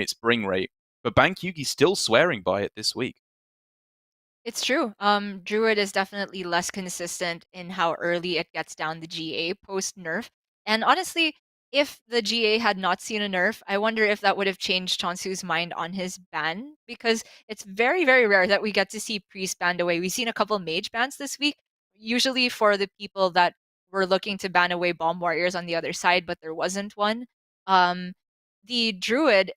its bring rate. But Bankyugi's still swearing by it this week. It's true. Druid is definitely less consistent in how early it gets down the GA post nerf. And honestly, if the GA had not seen a nerf, I wonder if that would have changed che0nsu's mind on his ban, because it's very, very rare that we get to see priest banned away. We've seen a couple mage bans this week, usually for the people that were looking to ban away bomb warriors on the other side, but there wasn't one. Um, the druid,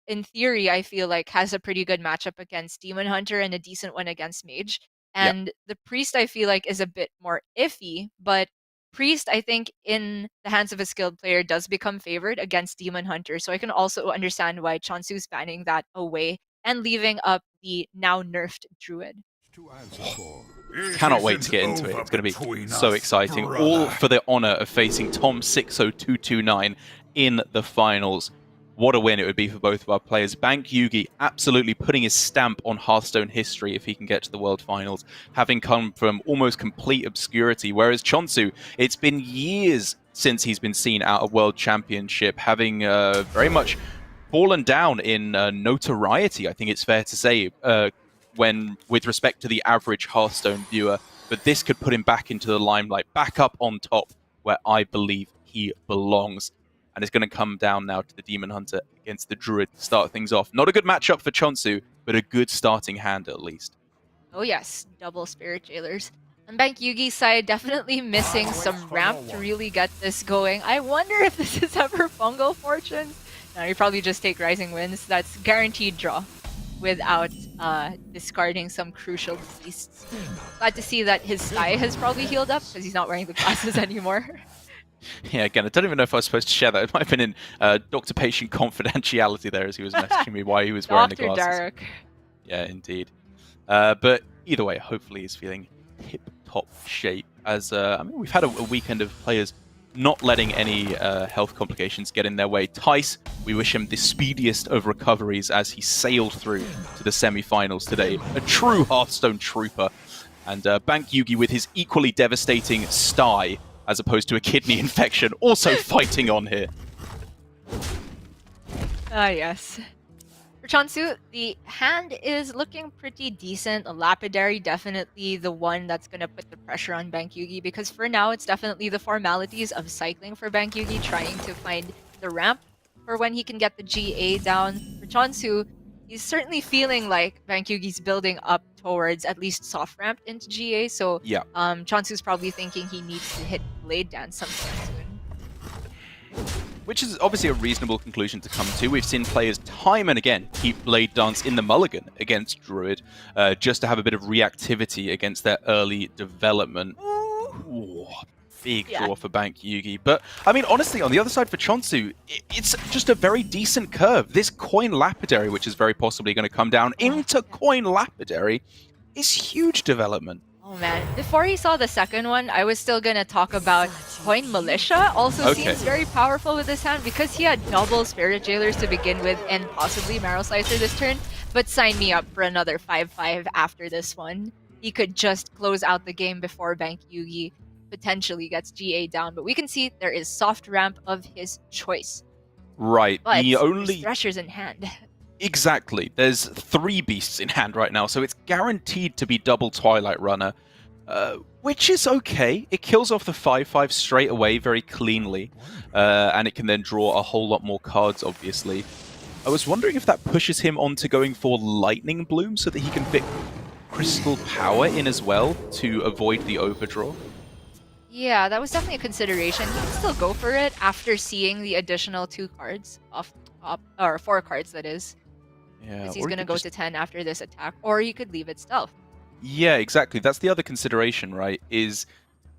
in theory, I feel like has a pretty good matchup against Demon Hunter and a decent one against Mage. Yeah. And the Priest, I feel like, is a bit more iffy, but Priest, I think, in the hands of a skilled player, does become favored against Demon Hunter. So I can also understand why che0nsu's banning that away and leaving up the now nerfed Druid. Cannot wait to get into it. It's going to be so exciting. All for the honor of facing Tom60229 in the finals. What a win it would be for both of our players. Bankyugi absolutely putting his stamp on Hearthstone history if he can get to the World Finals, having come from almost complete obscurity. Whereas che0nsu, it's been years since he's been seen out of World Championship, having very much fallen down in notoriety, I think it's fair to say, when with respect to the average Hearthstone viewer. But this could put him back into the limelight, back up on top, where I believe he belongs. And it's going to come down now to the Demon Hunter against the Druid to start things off. Not a good matchup for che0nsu, but a good starting hand at least. Oh yes, double Spirit Jailers. On Bankyugi's side, definitely missing some ramp to really get this going. I wonder if this is ever Fungal Fortunes. No, you probably just take Rising Winds. That's guaranteed draw without discarding some crucial beasts. Glad to see that his Sky has probably healed up because he's not wearing the glasses anymore. Yeah, again, I don't even know if I was supposed to share that. It might have been in doctor-patient confidentiality there as he was messaging me why he was wearing the Dr. glasses. Dark. Yeah, indeed. But either way, hopefully he's feeling tip-top shape. As I mean, we've had a weekend of players not letting any health complications get in their way. Tice, we wish him the speediest of recoveries as he sailed through to the semi-finals today. A true Hearthstone trooper. And Bankyugi with his equally devastating sty, as opposed to a kidney infection, also fighting on here. Ah, yes. For che0nsu, the hand is looking pretty decent. A Lapidary, definitely the one that's going to put the pressure on Bankyugi, because for now, it's definitely the formalities of cycling for Bankyugi, trying to find the ramp for when he can get the GA down. For che0nsu, he's certainly feeling like Bankyugi's building up towards at least soft ramp into GA, so yeah. che0nsu's probably thinking he needs to hit Blade Dance sometime soon. Which is obviously a reasonable conclusion to come to. We've seen players time and again keep Blade Dance in the mulligan against Druid, just to have a bit of reactivity against their early development. Ooh, big draw for Bankyugi. But, I mean, honestly, on the other side for che0nsu, it's just a very decent curve. This Coin Lapidary, which is very possibly going to come down into Coin Lapidary, is huge development. Oh man, before he saw the second one, I was still gonna talk about Coin Militia. Also seems very powerful with this hand because he had double Spirit Jailers to begin with and possibly Marrow Slicer this turn. But sign me up for another 5-5 after this one. He could just close out the game before Bankyugi potentially gets GA down. But we can see there is soft ramp of his choice. Right, but the only Threshers in hand. Exactly. There's 3 beasts in hand right now, so it's guaranteed to be double Twilight Runner, which is okay. It kills off the 5/5 straight away very cleanly, and it can then draw a whole lot more cards, obviously. I was wondering if that pushes him onto going for Lightning Bloom so that he can fit Crystal Power in as well to avoid the overdraw. Yeah, that was definitely a consideration. He can still go for it after seeing the additional 2 cards off top, or 4 cards that is. Yeah, because he's going to go to 10 after this attack, or you could leave it stealth. Yeah, exactly. That's the other consideration, right? Is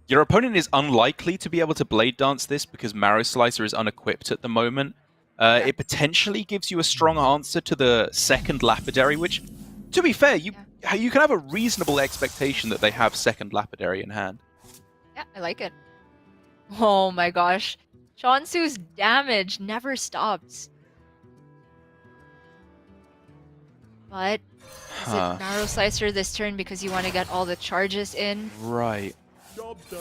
your opponent is unlikely to be able to Blade Dance this because Marrow Slicer is unequipped at the moment. It potentially gives you a strong answer to the second Lapidary, which, to be fair, you can have a reasonable expectation that they have second Lapidary in hand. Yeah, I like it. Oh my gosh. che0nsu's damage never stops. But is it Marrow Slicer this turn because you want to get all the charges in? Right.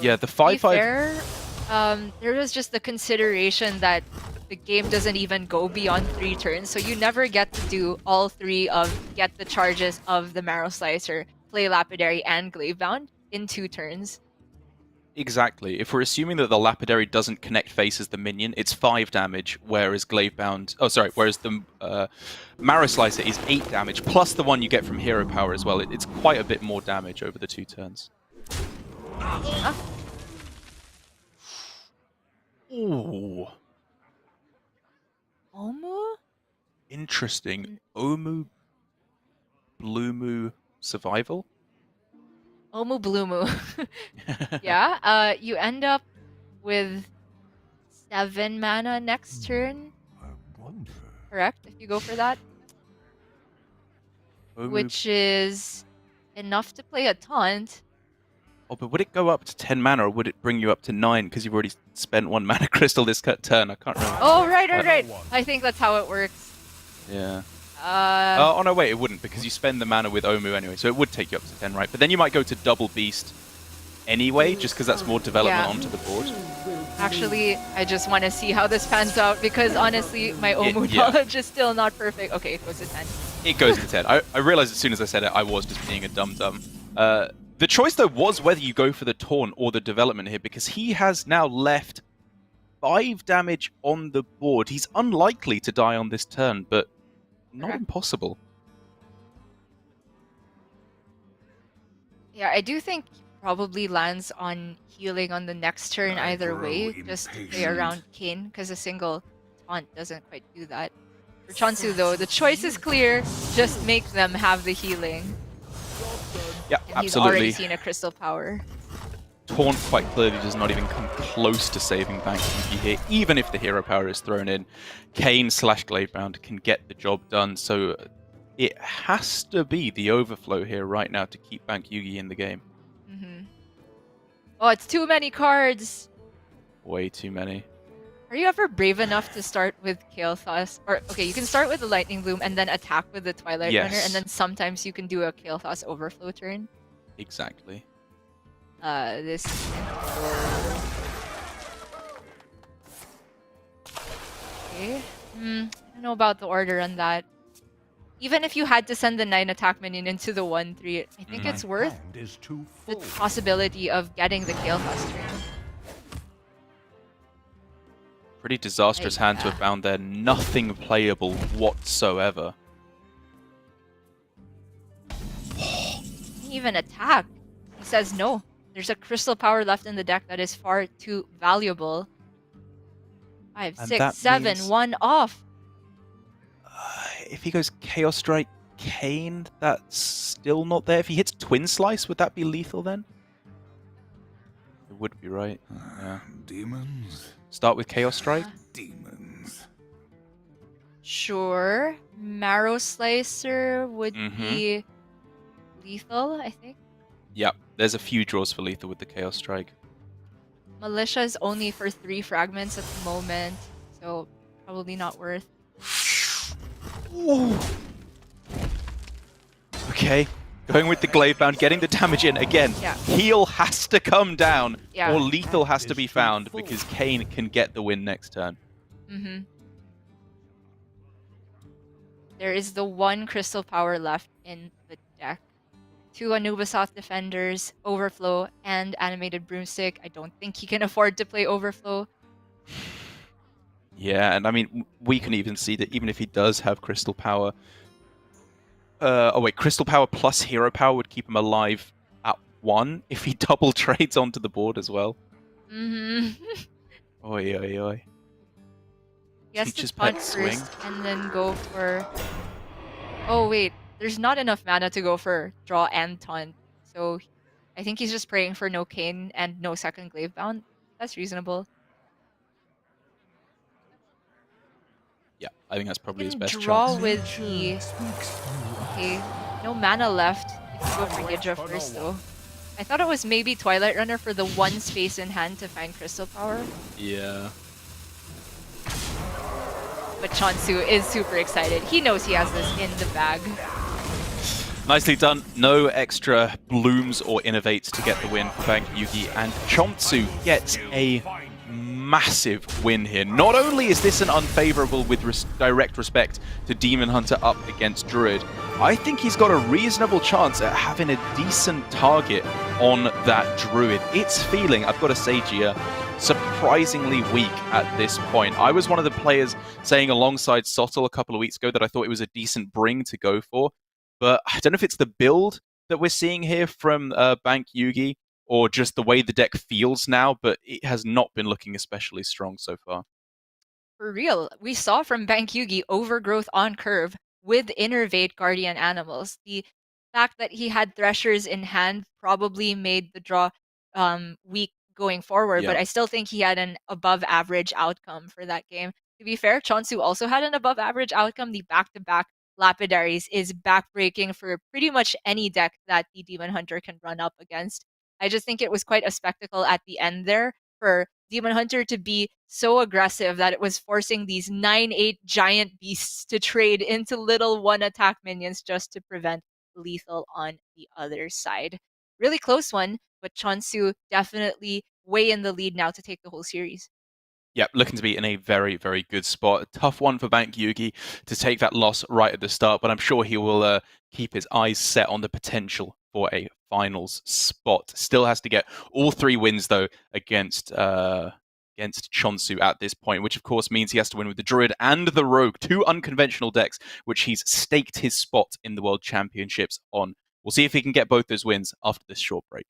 Yeah, the 5/5. There was just the consideration that the game doesn't even go beyond 3 turns, so you never get to do all 3 of get the charges of the Marrow Slicer, play Lapidary, and Glavebound in 2 turns. Exactly. If we're assuming that the Lapidary doesn't connect faces the minion, it's 5 damage, whereas Glavebound... Oh, sorry, whereas the Marrow Slicer is 8 damage, plus the one you get from Hero Power as well. It's quite a bit more damage over the 2 turns. Ooh. Omu? Interesting. Omu Bloomu Survival? Omu Bloomu. Yeah, you end up with 7 mana next turn. Correct, if you go for that. Omu... Which is enough to play a taunt. Oh, but would it go up to 10 mana, or would it bring you up to 9 because you've already spent 1 mana crystal this turn? I can't remember. Oh, right. I think that's how it works. Yeah. Oh, no, wait, it wouldn't, because you spend the mana with Omu anyway, so it would take you up to 10, right? But then you might go to double beast anyway, just because that's more development onto the board. Actually, I just want to see how this pans out, because honestly, my Omu knowledge is still not perfect. Okay, it goes to 10. It goes to 10. I realized as soon as I said it, I was just being a dum-dum. The choice, though, was whether you go for the taunt or the development here, because he has now left 5 damage on the board. He's unlikely to die on this turn, but not impossible. Yeah, I do think he probably lands on healing on the next turn either way, just to play around Kane, because a single taunt doesn't quite do that. For che0nsu, though, the choice is clear. Just make them have the healing. Yeah, and he's already seen a crystal power. Taunt quite clearly does not even come close to saving Bankyugi here, even if the hero power is thrown in. Kane/Glavebound can get the job done, so it has to be the overflow here right now to keep Bankyugi in the game. Oh, it's too many cards! Way too many. Are you ever brave enough to start with che0nsu? Or, okay, you can start with the Lightning Bloom and then attack with the Twilight Runner, and then sometimes you can do a che0nsu overflow turn. Exactly. This can go... Okay. I don't know about the order on that. Even if you had to send the 9 attack minion into the 1/3, I think it's worth the possibility of getting the che0nsu turn. Pretty disastrous hand to have found there. Nothing playable whatsoever. Didn't even attack. He says no. There's a crystal power left in the deck that is far too valuable. 5, 6, 7, 1 off. If he goes Chaos Strike Kane, that's still not there. If he hits Twin Slice, would that be lethal then? It would be, right? Yeah. Demons. Start with Chaos Strike? Demons. Sure. Marrow Slicer would be lethal, I think. Yep, there's a few draws for lethal with the Chaos Strike. Militia is only for 3 fragments at the moment, so probably not worth. Ooh. Okay, going with the Glavebound, getting the damage in again. Heal has to come down, or lethal has to be found, because Kane can get the win next turn. There is the 1 crystal power left in the deck. 2 Anubisoth Defenders, Overflow, and Animated Broomstick. I don't think he can afford to play Overflow. Yeah, and I mean, we can even see that even if he does have Crystal Power... oh wait, Crystal Power plus Hero Power would keep him alive at 1 if he double trades onto the board as well. Oi, oi, oi. He has to punt first and then go for... Oh wait, there's not enough mana to go for draw and taunt. So I think he's just praying for no Kane and no second Glavebound. That's reasonable. Yeah, I think that's probably his best draw chance. With the... Okay, no mana left if you go for Hydra first though. I thought it was maybe Twilight Runner for the 1 space in hand to find Crystal Power. Yeah. But che0nsu is super excited. He knows he has this in the bag. Nicely done. No extra blooms or innovates to get the win for Bankyugi, and che0nsu gets a massive win here. Not only is this an unfavorable with direct respect to Demon Hunter up against Druid, I think he's got a reasonable chance at having a decent target on that Druid. It's feeling, I've got to say, Gia, surprisingly weak at this point. I was one of the players saying alongside Sottle a couple of weeks ago that I thought it was a decent bring to go for, but I don't know if it's the build that we're seeing here from Bankyugi, or just the way the deck feels now, but it has not been looking especially strong so far. For real, we saw from Bankyugi overgrowth on curve with Innervate Guardian Animals. The fact that he had Threshers in hand probably made the draw weak going forward, but I still think he had an above average outcome for that game. To be fair, che0nsu also had an above average outcome. The back-to-back Lapidaries is backbreaking for pretty much any deck that the Demon Hunter can run up against. I just think it was quite a spectacle at the end there for Demon Hunter to be so aggressive that it was forcing these 9/8 giant beasts to trade into little one-attack minions just to prevent lethal on the other side. Really close one, but che0nsu definitely way in the lead now to take the whole series. Yep, looking to be in a very, very good spot. A tough one for Bankyugi to take that loss right at the start, but I'm sure he will keep his eyes set on the potential for a finals spot. Still has to get all 3 wins, though, against che0nsu at this point, which of course means he has to win with the Druid and the Rogue, 2 unconventional decks, which he's staked his spot in the World Championships on. We'll see if he can get both those wins after this short break.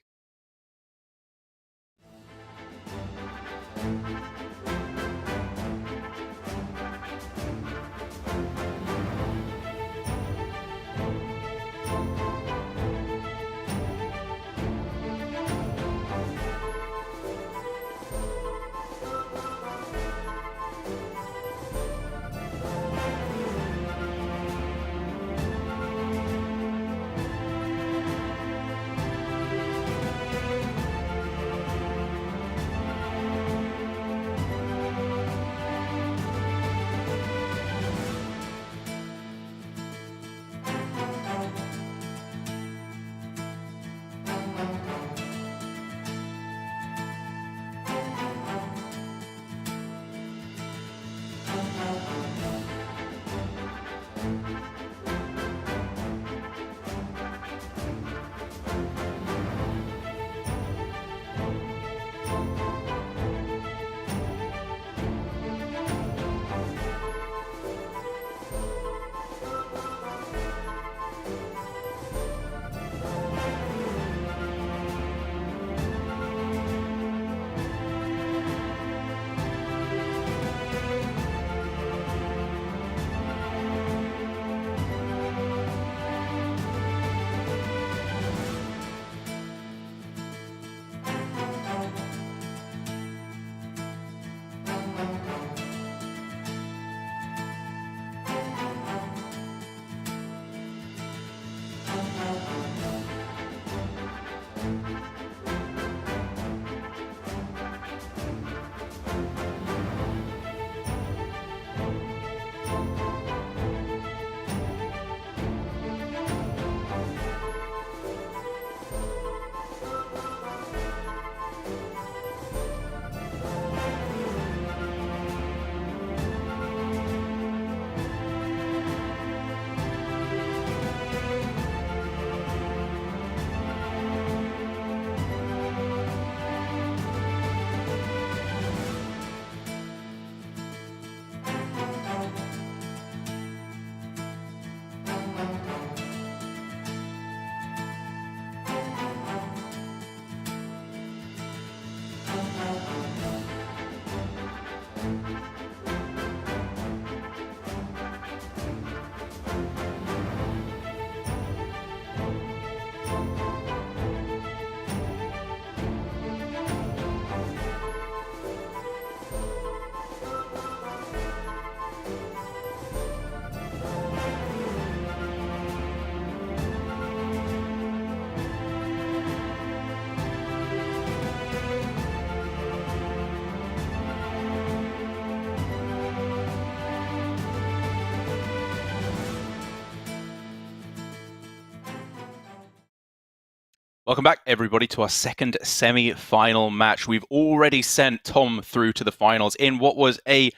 Welcome back, everybody, to our second semi-final match. We've already sent Tom through to the finals in what was a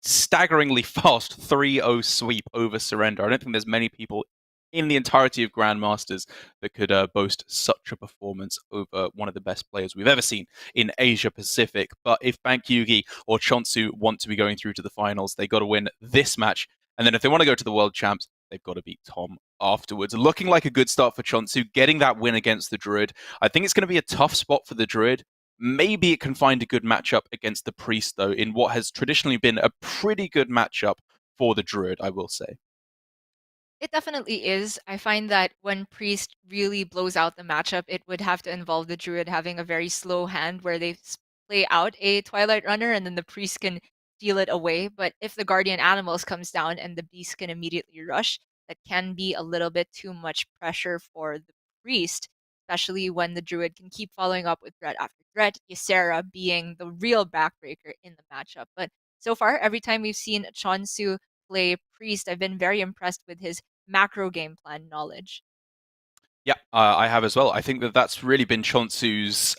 staggeringly fast 3-0 sweep over Surrender. I don't think there's many people in the entirety of Grandmasters that could boast such a performance over one of the best players we've ever seen in Asia-Pacific. But if Bankyugi or che0nsu want to be going through to the finals, they got to win this match. And then if they want to go to the World Champs, they've got to beat Tom afterwards. Looking like a good start for che0nsu, getting that win against the Druid. I think it's going to be a tough spot for the Druid. Maybe it can find a good matchup against the Priest, though, in what has traditionally been a pretty good matchup for the Druid, I will say. It definitely is. I find that when Priest really blows out the matchup, it would have to involve the Druid having a very slow hand where they play out a Twilight Runner and then the Priest can deal it away. But if the Guardian Animals comes down and the Beast can immediately rush, that can be a little bit too much pressure for the Priest, especially when the Druid can keep following up with threat after threat, Ysera being the real backbreaker in the matchup. But so far, every time we've seen che0nsu play Priest, I've been very impressed with his macro game plan knowledge. Yeah, I have as well. I think that that's really been che0nsu's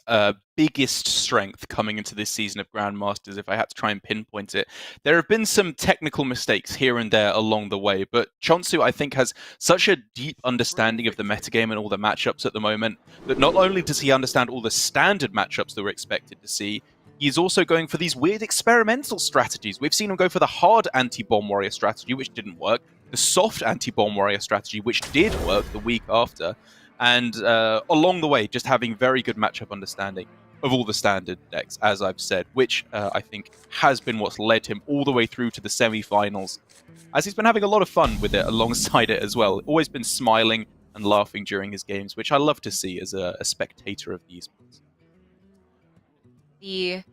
biggest strength coming into this season of Grandmasters, if I had to try and pinpoint it. There have been some technical mistakes here and there along the way, but che0nsu, I think, has such a deep understanding of the metagame and all the matchups at the moment that not only does he understand all the standard matchups that we're expected to see, he's also going for these weird experimental strategies. We've seen him go for the hard anti-bomb warrior strategy, which didn't work, the soft anti-bomb warrior strategy, which did work the week after, and along the way, just having very good matchup understanding of all the standard decks, as I've said, which I think has been what's led him all the way through to the semi-finals, as he's been having a lot of fun with it alongside it as well. Always been smiling and laughing during his games, which I love to see as a spectator of the esports. The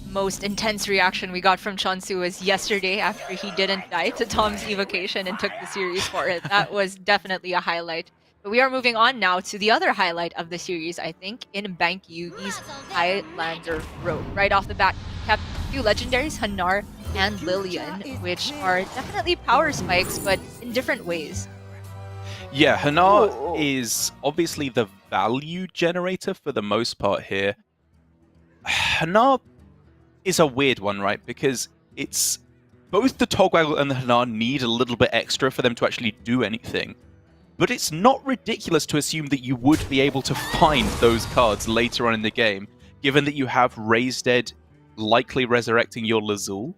most intense reaction we got from che0nsu was yesterday after he didn't die to Tom's evocation and took the series for it. That was definitely a highlight. But we are moving on now to the other highlight of the series, I think, in Bankyugi's Highlander Rogue. Right off the bat, he kept a few legendaries, Hanar and Lillian, which are definitely power spikes, but in different ways. Yeah, Hanar is obviously the value generator for the most part here. Hanar is a weird one, right? Because it's both the Togwaggle and the Hanar need a little bit extra for them to actually do anything. But it's not ridiculous to assume that you would be able to find those cards later on in the game, given that you have Raise Dead likely resurrecting your Lazul.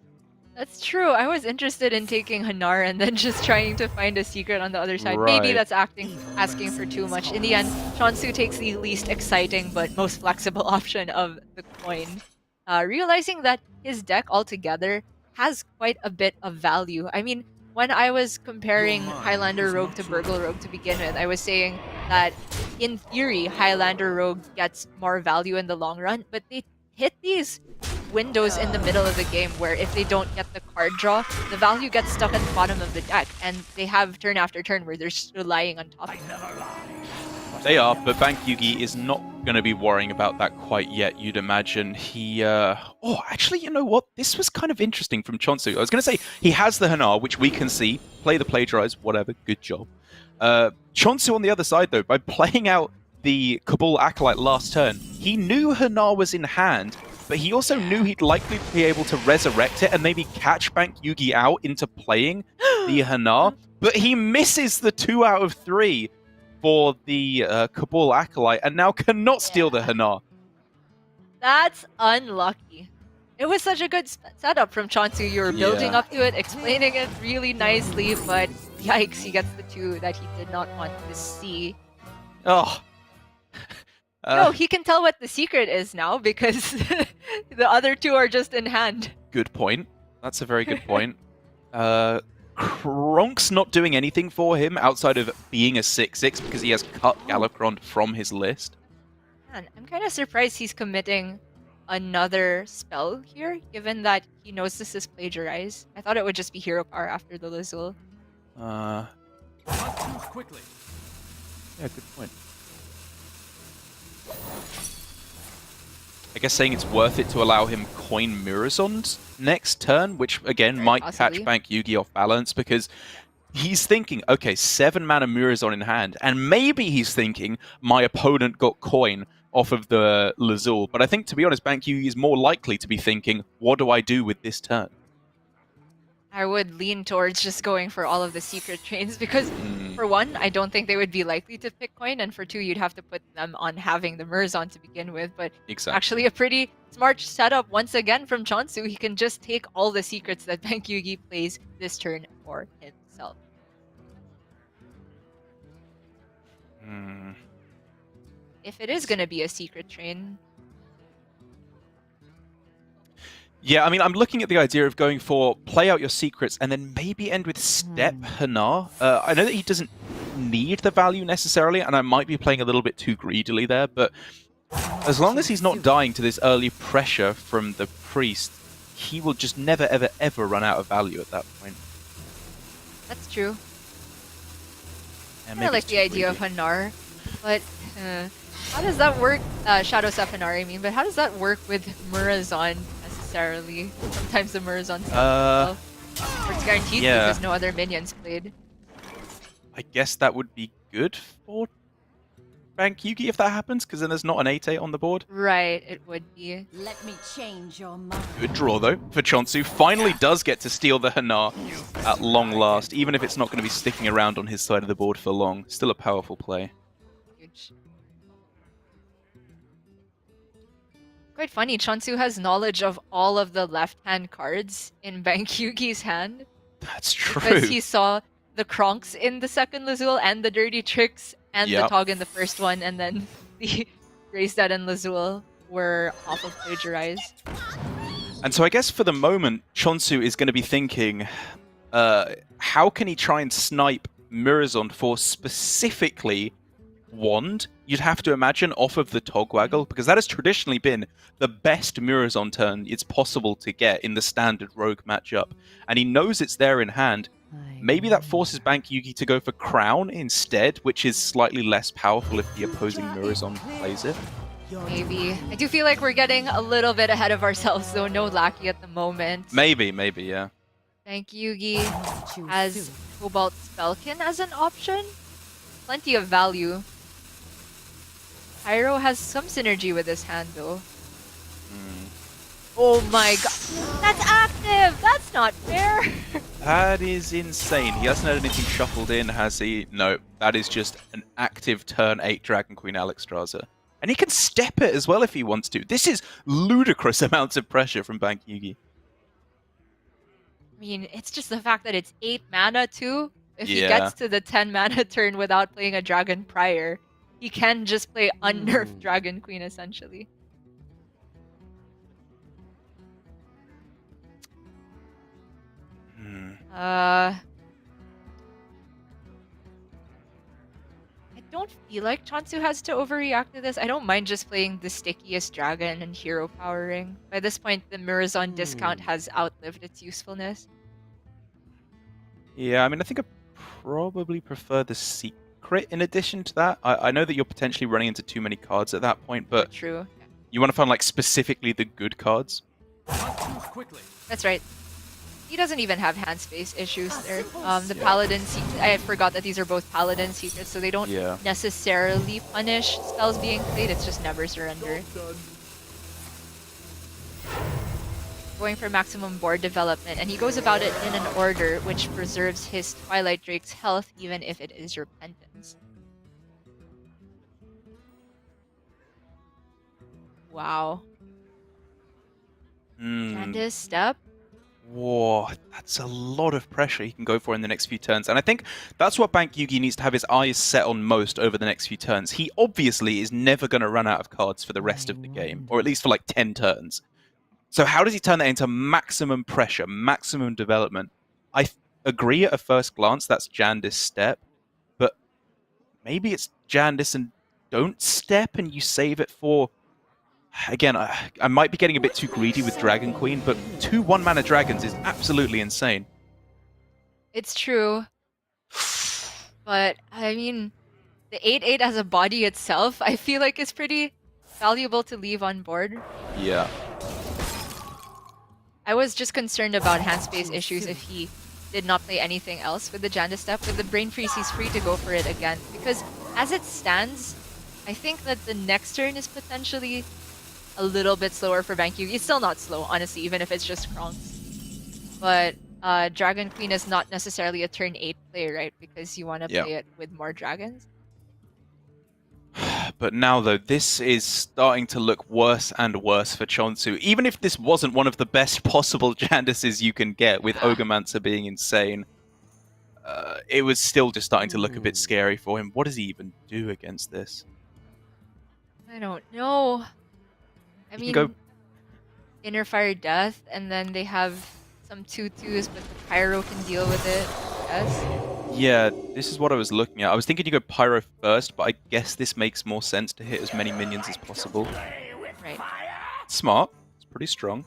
That's true. I was interested in taking Hanar and then just trying to find a secret on the other side. Right. Maybe that's asking for too much. In the end, che0nsu takes the least exciting but most flexible option of the coin, realizing that his deck altogether has quite a bit of value. I mean, when I was comparing Highlander Rogue to Burgle Rogue to begin with, I was saying that in theory, Highlander Rogue gets more value in the long run, but they hit these windows in the middle of the game where if they don't get the card draw, the value gets stuck at the bottom of the deck, and they have turn after turn where they're just relying on top of it. They are, but Bankyugi is not going to be worrying about that quite yet, you'd imagine. He, oh, actually, you know what? This was kind of interesting from che0nsu. I was going to say, he has the Hanar, which we can see. Play the Plagiarize, whatever, good job. che0nsu on the other side, though, by playing out the Cabal Acolyte last turn, he knew Hanar was in hand, but he also knew he'd likely be able to resurrect it and maybe catch Bankyugi out into playing the Hanar, but he misses the 2 out of 3 for the Cabal Acolyte, and now cannot steal the Hanar. That's unlucky. It was such a good setup from che0nsu. You were building up to it, explaining it really nicely, but yikes, he gets the 2 that he did not want to see. Oh. No, he can tell what the secret is now because the other 2 are just in hand. Good point. That's a very good point. Kronk's not doing anything for him outside of being a 6/6 because he has cut Galakrond from his list. Man, I'm kind of surprised he's committing another spell here, given that he knows this is Plagiarize. I thought it would just be Hero Power after the Lazul. Yeah, good point. I guess saying it's worth it to allow him coin Mirror's next turn, which again might possibly catch Bankyugi off balance, because he's thinking, okay, 7 mana Murazon in hand, and maybe he's thinking my opponent got coin off of the Lazul. But I think, to be honest, Bankyugi is more likely to be thinking, what do I do with this turn? I would lean towards just going for all of the secret trains because, for one, I don't think they would be likely to pick coin, and for two, you'd have to put them on having the Murazon to begin with. But Exactly. actually, a pretty smart setup once again from che0nsu. He can just take all the secrets that Bankyugi plays this turn for himself. If it is going to be a secret train. Yeah, I mean, I'm looking at the idea of going for play out your secrets and then maybe end with step che0nsu. I know that he doesn't need the value necessarily, and I might be playing a little bit too greedily there, but as long as he's not dying to this early pressure from the priest, he will just never, ever, ever run out of value at that point. That's true. Yeah, I like the idea of che0nsu, but how does that work? Shadow Sephinar, I mean, but how does that work with Murazon necessarily? Sometimes the Murazon or it's guaranteed because no other minions played. I guess that would be good for Bankyugi if that happens, because then there's not an 8/8 on the board. Right, it would be. Let me change your mind. Good draw, though, for che0nsu. Finally does get to steal the che0nsu at long last, even if it's not going to be sticking around on his side of the board for long. Still a powerful play. Huge. Quite funny, che0nsu has knowledge of all of the left-hand cards in Bankyugi's hand. That's true. Because he saw the Kronks in the second Lazul and the Dirty Tricks and the Tog in the first one, and then the Raise Dead and Lazul were off of Plagiarize. And so I guess for the moment, che0nsu is going to be thinking, how can he try and snipe Murazon for specifically Wand? You'd have to imagine off of the Togwaggle, because that has traditionally been the best Murazon turn it's possible to get in the standard rogue matchup. And he knows it's there in hand. Maybe that forces Bankyugi to go for Crown instead, which is slightly less powerful if the opposing Murazon plays it. Maybe. I do feel like we're getting a little bit ahead of ourselves, though. No Lackey at the moment. Maybe, yeah. Bankyugi has Cobalt Spellkin as an option. Plenty of value. Pyro has some synergy with his hand, though. Oh my god. That's active! That's not fair! That is insane. He hasn't had anything shuffled in, has he? No, that is just an active turn 8 Dragon Queen Alexstrasza. And he can step it as well if he wants to. This is ludicrous amounts of pressure from Bankyugi. I mean, it's just the fact that it's 8 mana too. If he gets to the 10 mana turn without playing a Dragon prior, he can just play unnerfed Dragon Queen essentially. I don't feel like che0nsu has to overreact to this. I don't mind just playing the stickiest dragon and hero powering. By this point, the Murazon discount has outlived its usefulness. Yeah, I mean, I think I probably prefer the secret in addition to that. I know that you're potentially running into too many cards at that point, but True. You want to find like specifically the good cards. That's right. He doesn't even have hand space issues there. The Paladin I forgot that these are both Paladin secrets, so they don't necessarily punish spells being played, it's just never surrender. Going for maximum board development, and he goes about it in an order which preserves his Twilight Drake's health even if it is Repentance. Wow. Candace, step. Whoa, that's a lot of pressure he can go for in the next few turns. And I think that's what Bankyugi needs to have his eyes set on most over the next few turns. He obviously is never going to run out of cards for the rest of the game, or at least for like 10 turns. So how does he turn that into maximum pressure, maximum development? I agree at a first glance that's Jandice step, but maybe it's Jandice and don't step and you save it for... Again, I might be getting a bit too greedy with Dragon Queen, but 2 1-mana dragons is absolutely insane. It's true. But, I mean, the 8/8 as a body itself, I feel like is pretty valuable to leave on board. Yeah. I was just concerned about hand space issues if he did not play anything else with the Janda Step. With the Brain Freeze, he's free to go for it again. Because as it stands, I think that the next turn is potentially a little bit slower for Bankyugi. It's still not slow, honestly, even if it's just Kronks. But Dragon Queen is not necessarily a turn 8 play, right? Because you want to play it with more dragons. But now, though, this is starting to look worse and worse for che0nsu. Even if this wasn't one of the best possible Jandices you can get, with Ogomancer being insane, it was still just starting to look a bit scary for him. What does he even do against this? I don't know. I mean, go... Inner Fire Death, and then they have some 2/2s, but the Pyro can deal with it, yes? Yeah, this is what I was looking at. I was thinking you go Pyro first, but I guess this makes more sense to hit as many minions as possible. Right. It's smart. It's pretty strong.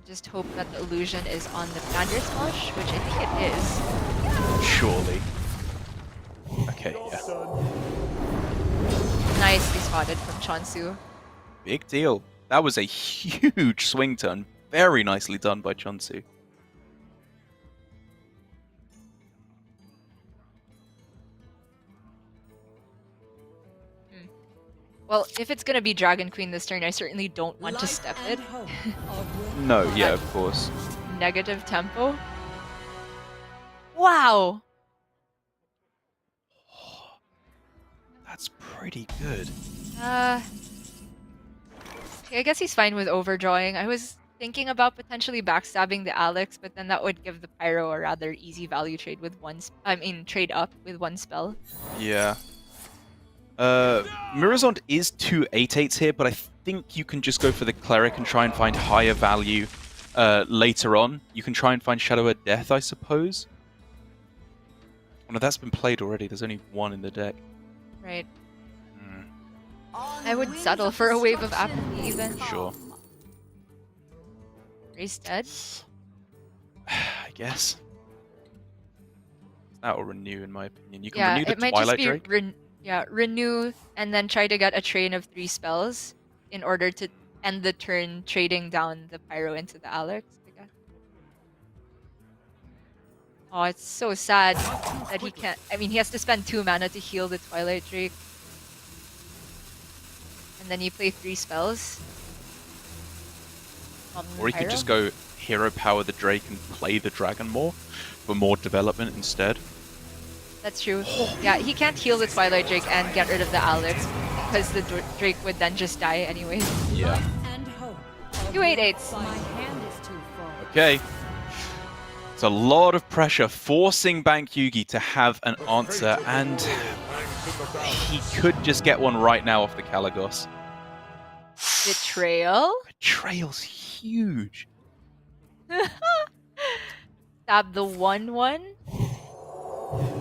Just hope that the illusion is on the Banner Smash, which I think it is. Surely. Okay, yeah. Nicely spotted from che0nsu. Big deal. That was a huge swing turn. Very nicely done by che0nsu. Well, if it's gonna be Dragon Queen this turn, I certainly don't want to step it. No, yeah, of course. Negative tempo. Wow! That's pretty good. Okay, I guess he's fine with overdrawing. I was thinking about potentially backstabbing the Alex, but then that would give the Pyro a rather easy value trade with trade up with one spell. Yeah. Mirazond is 2 8/8s here, but I think you can just go for the Cleric and try and find higher value later on. You can try and find Shadow of Death, I suppose. Oh, no, that's been played already. There's only one in the deck. Right. I would settle for a wave of apathy even. Sure. Ray's dead. I guess. That will renew, in my opinion. You can Yeah, renew the it might Twilight just be Drake. renew and then try to get a train of 3 spells in order to end the turn trading down the Pyro into the Alex, I guess. Oh, it's so sad that he can't. I mean, he has to spend 2 mana to heal the Twilight Drake. And then you play 3 spells. Or he could just go Hero Power the Drake and play the Dragon more for more development instead. That's true. Yeah, he can't heal the Twilight Drake and get rid of the Alex because the Drake would then just die anyway. Yeah. 2 8/8s. My hand is too full. Okay. It's a lot of pressure forcing Bankyugi to have an answer, and he could just get one right now off the Kalagos. Betrayal? Betrayal's huge. Stab the 1/1,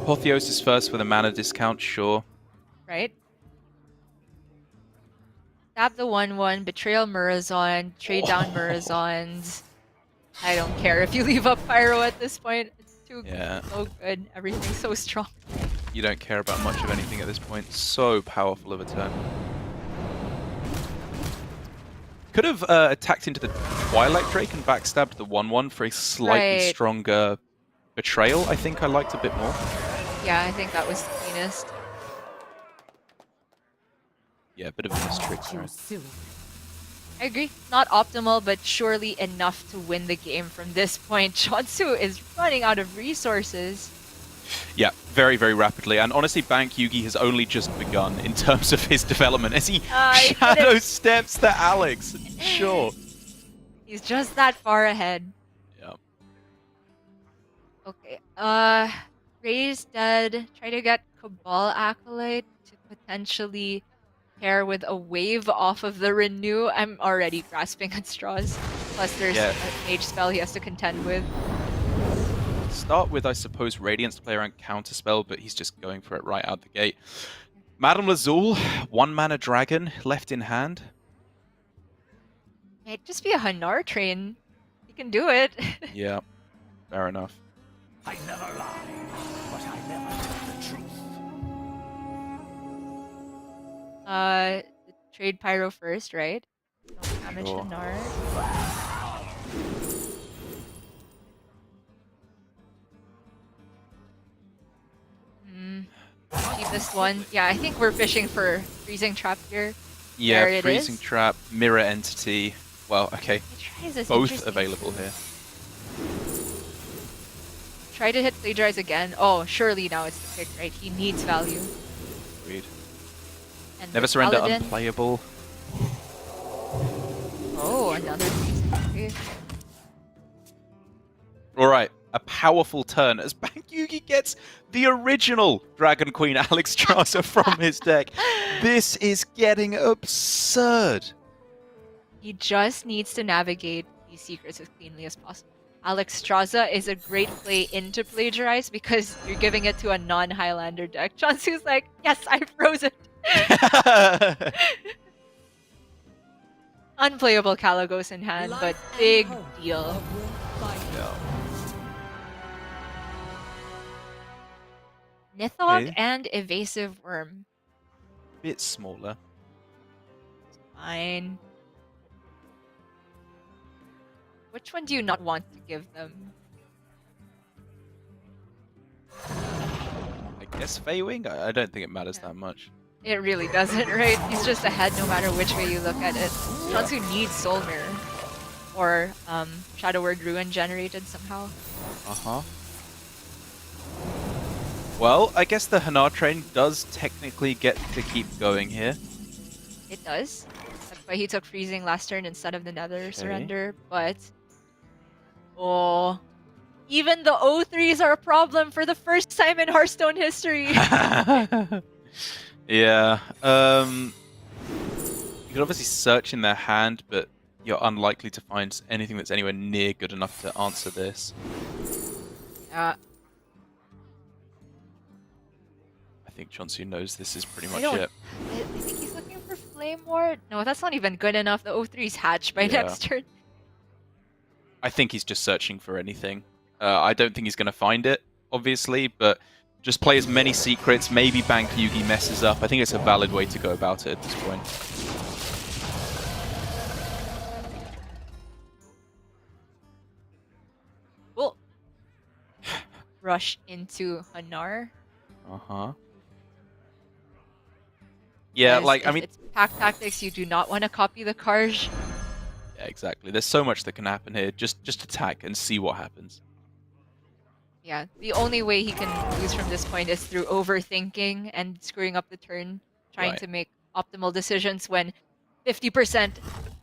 Apotheosis first with a mana discount, sure. right? Stab the 1/1, Betrayal Murazon, trade down Murazons. I don't care if you leave up Pyro at this point. It's too so good. Everything's so strong. You don't care about much of anything at this point. So powerful of a turn. Could have attacked into the Twilight Drake and backstabbed the 1/1 for a slightly stronger Betrayal. I think I liked a bit more. Yeah, I think that was the cleanest. Yeah, a bit of a mistrick there. I agree. Not optimal, but surely enough to win the game from this point. che0nsu is running out of resources. Yeah, very, very rapidly. And honestly, Bankyugi has only just begun in terms of his development as he shadow steps the Alex. Sure. He's just that far ahead. Yeah. Okay. Ray's dead. Try to get Cabal Acolyte to potentially pair with a wave off of the Renew. I'm already grasping at straws. Plus there's a mage spell he has to contend with. Start with, I suppose, Radiance to play around Counterspell, but he's just going for it right out the gate. Madame Lazul, 1 mana dragon left in hand. Might just be a Hanar train. He can do it. Yeah, fair enough. I never lie, but I never tell the truth. Trade Pyro first, right? Don't damage Sure. Hanar. this one. Yeah, I think we're fishing for freezing trap here. Yeah, There it freezing is. trap, mirror entity. Well, okay, Plagiarize is both interesting. available here. Try to hit plagiarize again. Oh, surely now it's the pick, right? He needs value. Agreed. And Never with surrender, Paladin- unplayable. Oh, another freezing. Okay. All right, a powerful turn as Bankyugi gets the original Dragon Queen Alex Strasser from his deck. This is getting absurd. He just needs to navigate these secrets as cleanly as possible. Alex Straza is a great play into plagiarize because you're giving it to a non-Highlander deck. che0nsu's like, yes, I froze it. Unplayable Kalagos in hand, but Life and big hope deal. of will fight. Yeah. Nithog Okay. and Evasive Worm. Bit smaller. Fine. Which one do you not want to give them? I guess Feywing? I don't think it matters that much. It really doesn't, right? He's just ahead no matter which way you look at it. che0nsu needs Soul Mirror. Or Shadow Word Ruin generated somehow. Uh-huh. Well, I guess the Hanar train does technically get to keep going here. It does. But he took freezing last turn instead of the Nether surrender, but... Oh... Even the O3s are a problem for the first time in Hearthstone history! Yeah. You could obviously search in their hand, but you're unlikely to find anything that's anywhere near good enough to answer this. Yeah. I think che0nsu knows this is pretty much don't- it. I think he's looking for Flame Ward. No, that's not even good enough. The O3's hatch by Yeah. next turn. I think he's just searching for anything. I don't think he's going to find it, obviously, but just play as many secrets. Maybe Bankyugi messes up. I think it's a valid way to go about it at this point. We'll rush into Hanar. Uh-huh. Yeah, Because like, I if mean... it's pack tactics, you do not want to copy the Karj. Yeah, exactly. There's so much that can happen here. Just attack and see what happens. Yeah, the only way he can lose from this point is through overthinking and screwing up the turn, trying Right. to make optimal decisions when 50%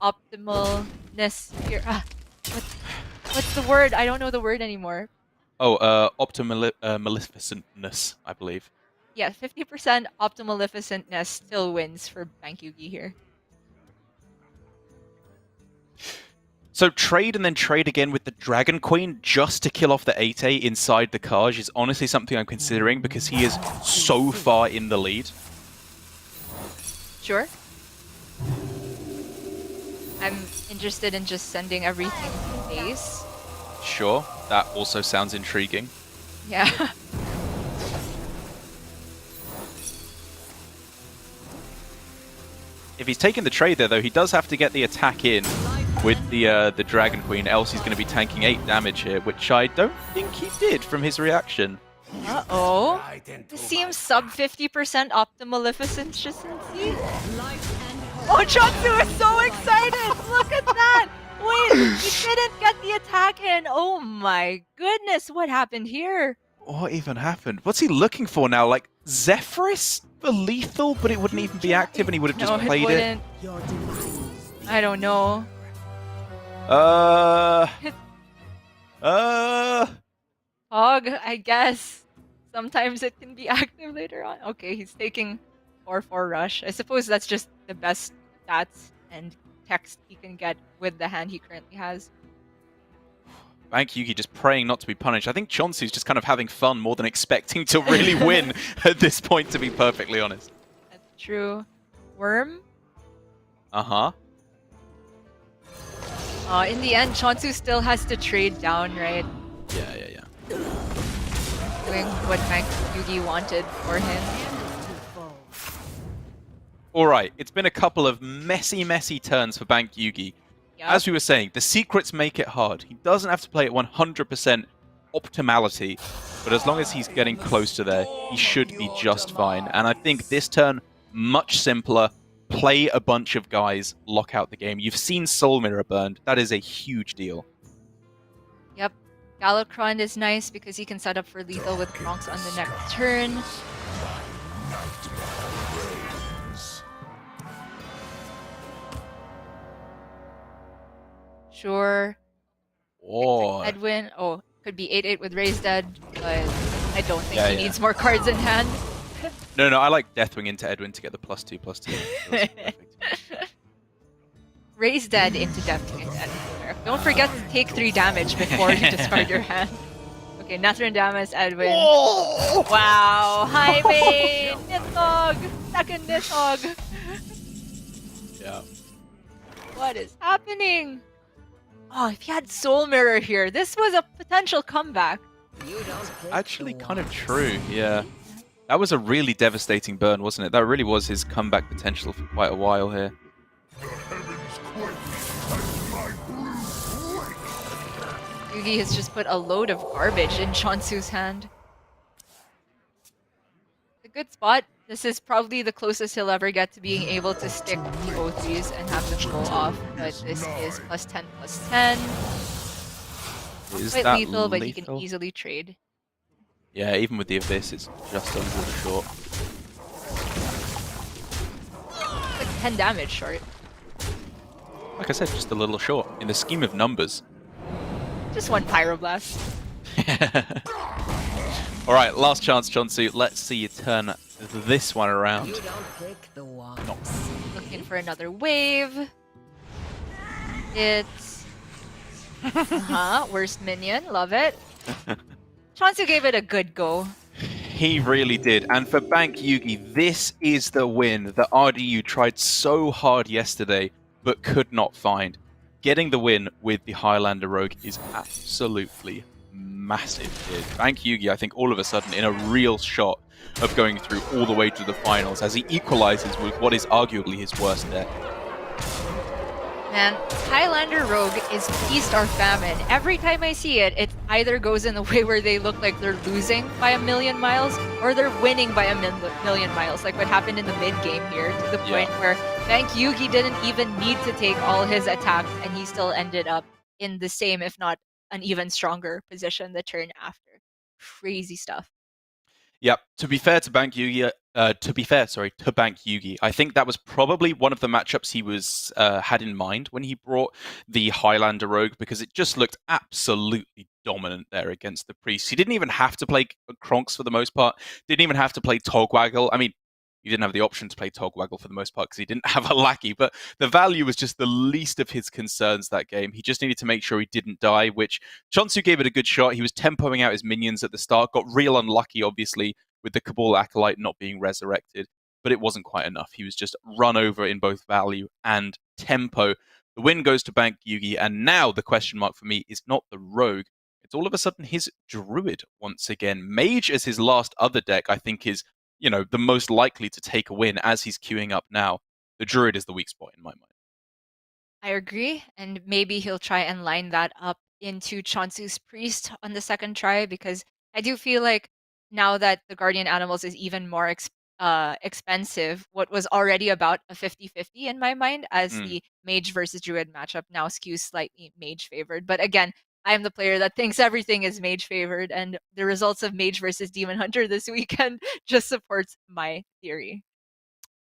optimalness here. What's the word? I don't know the word anymore. Oh, maleficentness, I believe. Yeah, 50% optimalificentness still wins for Bankyugi here. So trade and then trade again with the Dragon Queen just to kill off the 8A inside the Kaj is honestly something I'm considering because he is so far in the lead. Sure. I'm interested in just sending everything to base. Sure, that also sounds intriguing. Yeah. If he's taking the trade there, though, he does have to get the attack in with the Dragon Queen, else he's going to be tanking 8 damage here, which I don't think he did from his reaction. Uh-oh. Right into This seems sub 50% optimalificence. Life and hope. Oh, che0nsu is so excited! Look at that! Wait, he didn't get the attack in. Oh my goodness, what happened here? What even happened? What's he looking for now? Like, Zephyrus for lethal, but it wouldn't even be active and he would have just No, it played it? wouldn't. Your demise. I don't know. Hog, I guess. Sometimes it can be active later on. Okay, he's taking 4-4 rush. I suppose that's just the best stats and text he can get with the hand he currently has. Bankyugi just praying not to be punished. I think che0nsu's just kind of having fun more than expecting to really win at this point, to be perfectly honest. That's true. Worm? Uh-huh. In the end, che0nsu still has to trade down, right? Yeah. Doing what Bankyugi wanted for him. Hand is too full. All right, it's been a couple of messy turns for Bankyugi. Yup. As we were saying, the secrets make it hard. He doesn't have to play it 100%, optimality, but as long as he's getting close to there, he should be just fine. And I think this turn, much simpler. Play a bunch of guys, lock out the game. You've seen Soul Mirror burned. That is a huge deal. Yep. Galakrond is nice because he can set up for lethal with Bronx on the next turn. Sure. Oh, Edwin. Oh, could be 8-8 with Raise Dead, but I don't think Yeah, he yeah. needs more cards in hand. no, I like Deathwing into Edwin to get the +2/+2. Feels perfect. Raise Dead into Deathwing into Edwin. Don't forget to take 3 damage before you discard your hand. Okay, Nethrin Damas, Edwin. Wow, high main! Nidhogg! Second Nidhogg! Yeah. What is happening? Oh, if he had Soul Mirror here, this was a potential comeback. Actually, kind of true, yeah. That was a really devastating burn, wasn't it? That really was his comeback potential for quite a while here. Yugi has just put a load of garbage in che0nsu's hand. A good spot. This is probably the closest he'll ever get to being able to stick the O3s and have them go off, but this is +10/+10. Is Quite that lethal, but he can lethal? easily trade. Yeah, even with the Abyss, it's just under the short. Like 10 damage short. Like I said, just a little short. In the scheme of numbers. Just one Pyroblast. All right, last chance, che0nsu. Let's see you turn this one around. You don't pick the one. Looking for another wave. It's... worst minion. Love it. che0nsu gave it a good go. He really did. And for Bankyugi, this is the win that RDU tried so hard yesterday, but could not find. Getting the win with the Highlander Rogue is absolutely massive here. Bankyugi, I think, all of a sudden in a real shot of going through all the way to the finals as he equalizes with what is arguably his worst deck. Man, Highlander Rogue is feast or famine. Every time I see it, it either goes in the way where they look like they're losing by 1,000,000 miles, or they're winning by 1,000,000 miles, like what happened in the mid-game here, to the point where Bankyugi didn't even need to take all his attacks, and he still ended up in the same, if not an even stronger position the turn after. Crazy stuff. Yep. To be fair to Bankyugi, to Bankyugi, I think that was probably one of the matchups he was had in mind when he brought the Highlander Rogue, because it just looked absolutely dominant there against the Priest. He didn't even have to play Kronks for the most part. Didn't even have to play Togwaggle. I mean, he didn't have the option to play Togwaggle for the most part because he didn't have a lackey, but the value was just the least of his concerns that game. He just needed to make sure he didn't die, which che0nsu gave it a good shot. He was tempoing out his minions at the start, got real unlucky, obviously, with the Cabal Acolyte not being resurrected, but it wasn't quite enough. He was just run over in both value and tempo. The win goes to Bankyugi, and now the question mark for me is not the Rogue. It's all of a sudden his Druid once again. Mage as his last other deck, I think, is the most likely to take a win as he's queuing up now. The Druid is the weak spot in my mind. I agree, and maybe he'll try and line that up into che0nsu's Priest on the second try, because I do feel like now that the Guardian Animals is even more expensive, what was already about a 50-50 in my mind as the Mage versus Druid matchup now skews slightly Mage favored. But again, I am the player that thinks everything is Mage favored, and the results of Mage versus Demon Hunter this weekend just supports my theory.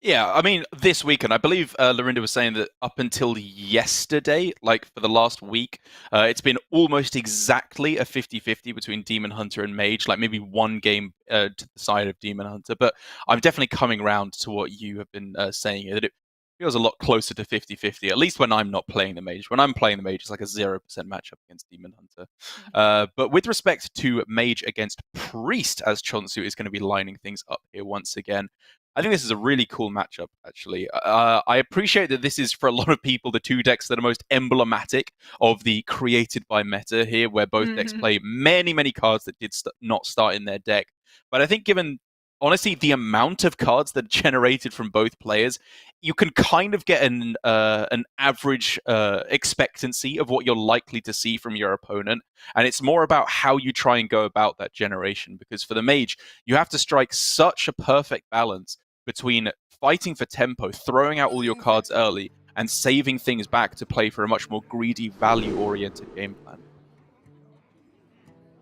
Yeah, I mean, this weekend, I believe Lorinda was saying that up until yesterday, like for the last week, it's been almost exactly a 50-50 between Demon Hunter and Mage, like maybe one game to the side of Demon Hunter. But I'm definitely coming around to what you have been saying, that it feels a lot closer to 50-50, at least when I'm not playing the Mage. When I'm playing the Mage, it's like a 0% matchup against Demon Hunter. But with respect to Mage against Priest, as che0nsu is going to be lining things up here once again, I think this is a really cool matchup, actually. I appreciate that this is, for a lot of people, the two decks that are most emblematic of the created by meta here, where both decks play many, many cards that did not start in their deck. But I think given honestly, the amount of cards that are generated from both players, you can kind of get an average expectancy of what you're likely to see from your opponent, and it's more about how you try and go about that generation. Because for the mage, you have to strike such a perfect balance between fighting for tempo, throwing out all your cards early, and saving things back to play for a much more greedy, value-oriented game plan.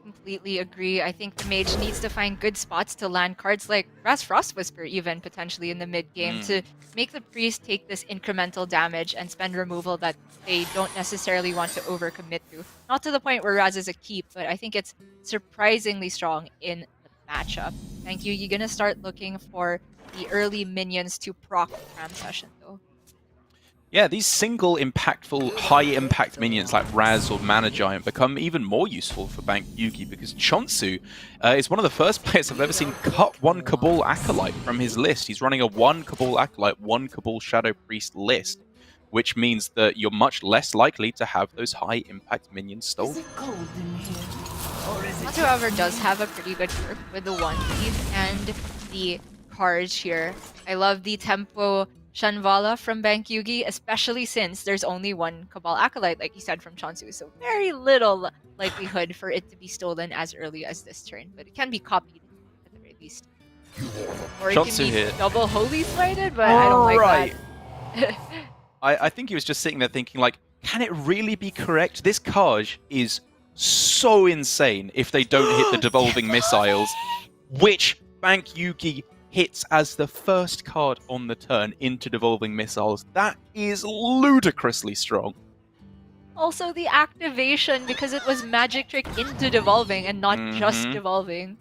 Completely agree. I think the mage needs to find good spots to land cards like Brass Frost Whisper, even potentially in the mid game, to make the priest take this incremental damage and spend removal that they don't necessarily want to overcommit to. Not to the point where Raz is a keep, but I think it's surprisingly strong in the matchup. Thank you. You're gonna start looking for the early minions to proc the Cram Session, though. Yeah, these single impactful, high-impact minions like Raz or Mana Giant become even more useful for Bankyugi because che0nsu is one of the first players I've ever seen cut one Cabal Acolyte from his list. He's running a one Cabal Acolyte, one Cabal Shadow Priest list, which means that you're much less likely to have those high-impact minions stolen. che0nsu, however, does have a pretty good perk with the one piece and the cards here. I love the tempo Shanvala from Bankyugi, especially since there's only one Cabal Acolyte, like you said, from che0nsu, so very little likelihood for it to be stolen as early as this turn, but it can be copied at the very least. Or it can che0nsu be here. double holy smited, but I don't like that. I think he was just sitting there thinking, like, can it really be correct? This card is so insane if they don't hit the devolving missiles, which Bankyugi hits as the first card on the turn into devolving missiles. That is ludicrously strong. Also, the activation, because it was magic trick into devolving and not just devolving.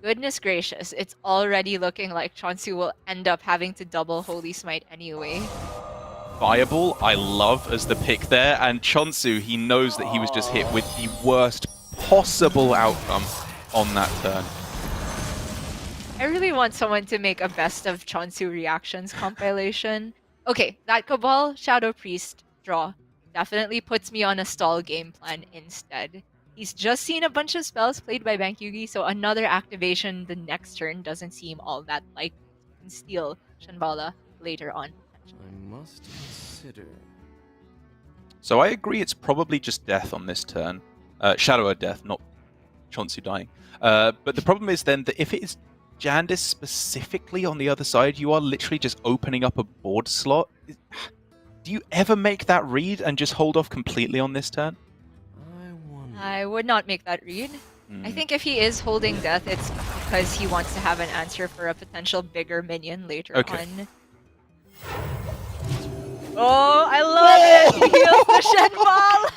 Goodness gracious, it's already looking like che0nsu will end up having to double Holy Smite anyway. Fireball, I love as the pick there, and che0nsu, he knows that he was just hit with the worst possible outcome on that turn. I really want someone to make a best of che0nsu reactions compilation. Okay, that Cabal Shadow Priest draw definitely puts me on a stall game plan instead. He's just seen a bunch of spells played by Bankyugi, so another activation the next turn doesn't seem all that likely. You can steal Shanvala later on, potentially. I must consider. So I agree it's probably just death on this turn. Shadow of death, not che0nsu dying. But the problem is then that if it is Jandis specifically on the other side, you are literally just opening up a board slot. Do you ever make that read and just hold off completely on this turn? I would not make that read. I think if he is holding death, it's because he wants to have an answer for a potential bigger minion later on. Oh, I love it! He heals the Shenball!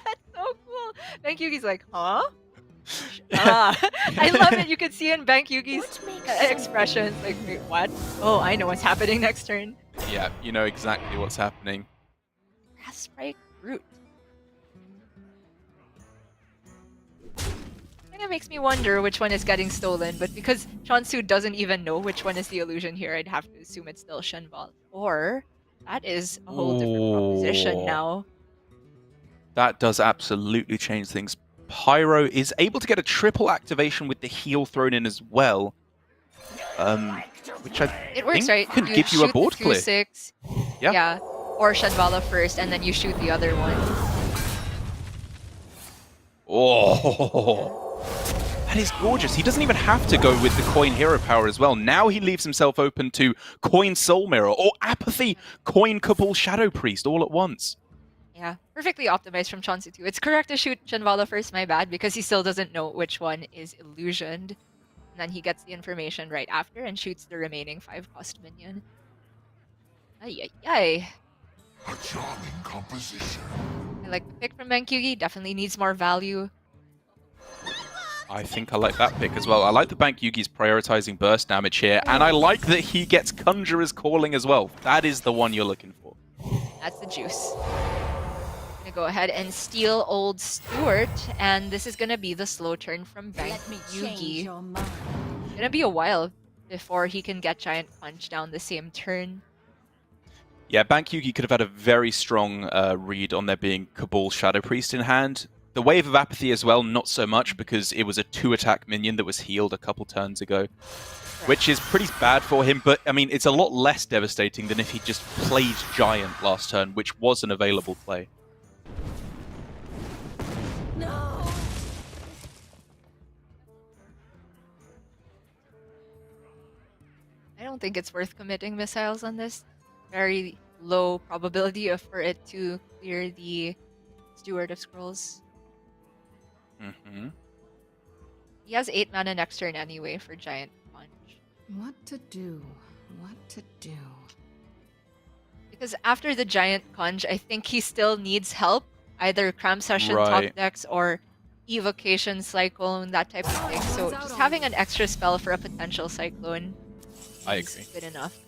That's so cool! Bankyugi's like, huh? I love it. You can see in Bankyugi's expressions, like, wait, what? Oh, I know what's happening next turn. Yeah, you know exactly what's happening. Grass Spike Root. Kind of makes me wonder which one is getting stolen, but because che0nsu doesn't even know which one is the illusion here, I'd have to assume it's still Shenball. Or that is a whole different proposition now. That does absolutely change things. Pyro is able to get a triple activation with the heal thrown in as well, which I it works, think right? could you give you a board clear. 2/6, Yeah. Or Shanvala first, and then you shoot the other one. Oh, that is gorgeous. He doesn't even have to go with the coin hero power as well. Now he leaves himself open to coin Soul Mirror or Apathy, coin Cabal Shadow Priest all at once. Yeah, perfectly optimized from che0nsu too. It's correct to shoot Shanvala first, my bad, because he still doesn't know which one is illusioned. And then he gets the information right after and shoots the remaining 5-cost minion. Ay, ay, ay. A charming composition. I like the pick from Bankyugi, definitely needs more value. I think I like that pick as well. I like the Bankyugi's prioritizing burst damage here, and I like that he gets Conjurer's Calling as well. That is the one you're looking for. That's the juice. Gonna go ahead and steal old Stuart, and this is gonna be the slow turn from Bankyugi. Gonna be a while before he can get Giant Punch down the same turn. Yeah, Bankyugi could have had a very strong read on there being Cabal Shadow Priest in hand. The Wave of Apathy as well, not so much, because it was a 2-attack minion that was healed a couple turns ago, which is pretty bad for him, but I mean, it's a lot less devastating than if he just played Giant last turn, which was an available play. No. I don't think it's worth committing missiles on this. Very low probability for it to clear the Steward of Scrolls. Mm-hmm. He has 8 mana next turn anyway for Giant Punch. What to do? What to do? Because after the Giant Conj, I think he still needs help. Either Cram Session, Right. Top Decks, or Evocation, Cyclone, that type of thing. So just having an extra spell for a potential Cyclone I is agree. good enough.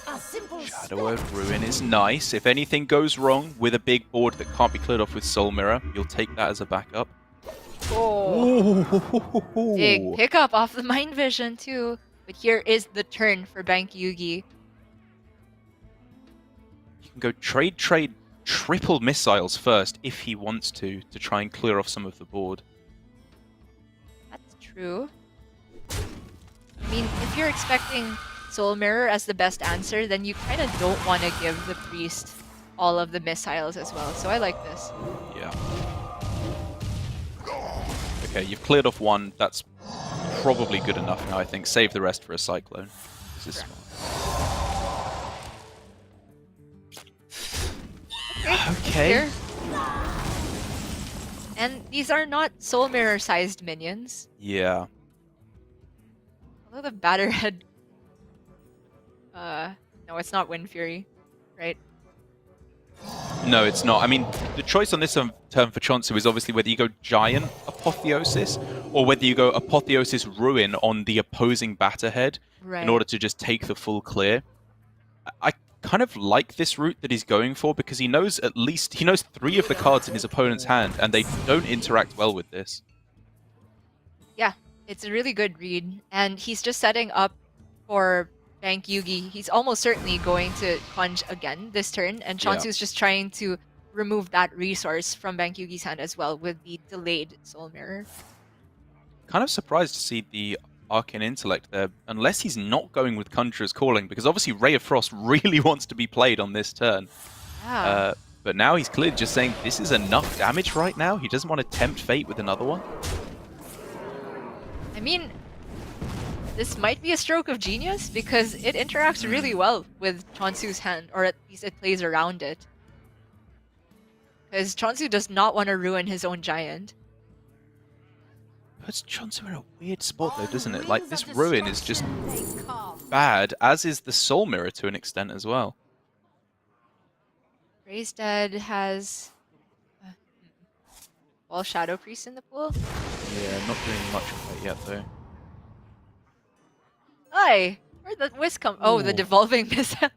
A simple Shadow of Ruin is nice. If anything goes wrong with a big board that can't be cleared off with Soul Mirror, you'll take that as a backup. Oh, big pickup off the Mind Vision too. But here is the turn for Bankyugi. You can go trade triple missiles first if he wants to try and clear off some of the board. That's true. I mean, if you're expecting Soul Mirror as the best answer, then you kind of don't want to give the Priest all of the missiles as well. So I like this. Yeah. Okay, you've cleared off one. That's probably good enough now, I think. Save the rest for a Cyclone. This is smart. Okay. Here. And these are not Soul Mirror sized minions. Yeah. Although the Batterhead... no, it's not Wind Fury, right? No, it's not. I mean, the choice on this turn for che0nsu is obviously whether you go Giant Apotheosis or whether you go Apotheosis Ruin on the opposing Batterhead Right. in order to just take the full clear. I kind of like this route that he's going for because he knows 3 of the cards in his opponent's hand and they don't interact well with this. Yeah, it's a really good read. And he's just setting up for Bankyugi. He's almost certainly going to conj again this turn, and che0nsu's just trying to remove that resource from Bankyugi's hand as well with the delayed Soul Mirror. Kind of surprised to see the Arcane Intellect there, unless he's not going with Conjurer's Calling, because obviously Ray of Frost really wants to be played on this turn. Yeah. But now he's clearly just saying this is enough damage right now. He doesn't want to tempt fate with another one. I mean, this might be a stroke of genius because it interacts really well with che0nsu's hand, or at least it plays around it. Because che0nsu does not want to ruin his own Giant. Puts che0nsu in a weird spot though, doesn't it? Like, this Ruin is just bad, as is the Soul Mirror to an extent as well. Ray's Dead has... all Shadow Priest in the pool? Yeah, not doing much quite yet though. Hi! Where'd the whisk come? Oh, the Ooh. devolving missile.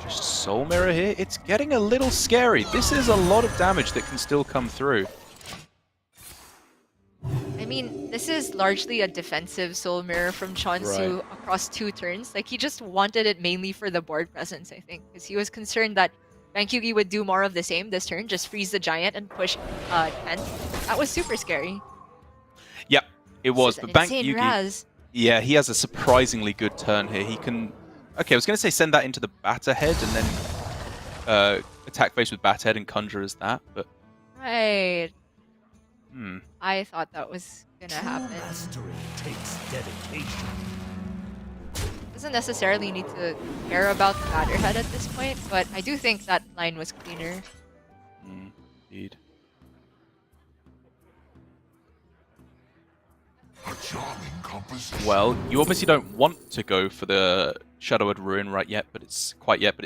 Just Soul Mirror here. It's getting a little scary. This is a lot of damage that can still come through. I mean, this is largely a defensive Soul Mirror from che0nsu across 2 turns. Like, he just wanted it mainly for the board presence, I think. Because he was concerned that Bankyugi would do more of the same this turn, just freeze the Giant and push 10. That was super scary. Yep, it was. This is But an insane Bankyugi, Raz. yeah, he has a surprisingly good turn here. He can... Okay, I was going to say send that into the Batterhead and then attack face with Batterhead and conjure as that, but... Right. Hmm. I thought that was gonna happen. Mastery takes dedication. Doesn't necessarily need to care about the Batterhead at this point, but I do think that line was cleaner. Indeed. A charming composition. Well, you obviously don't want to go for the Shadowed Ruin right yet, but it's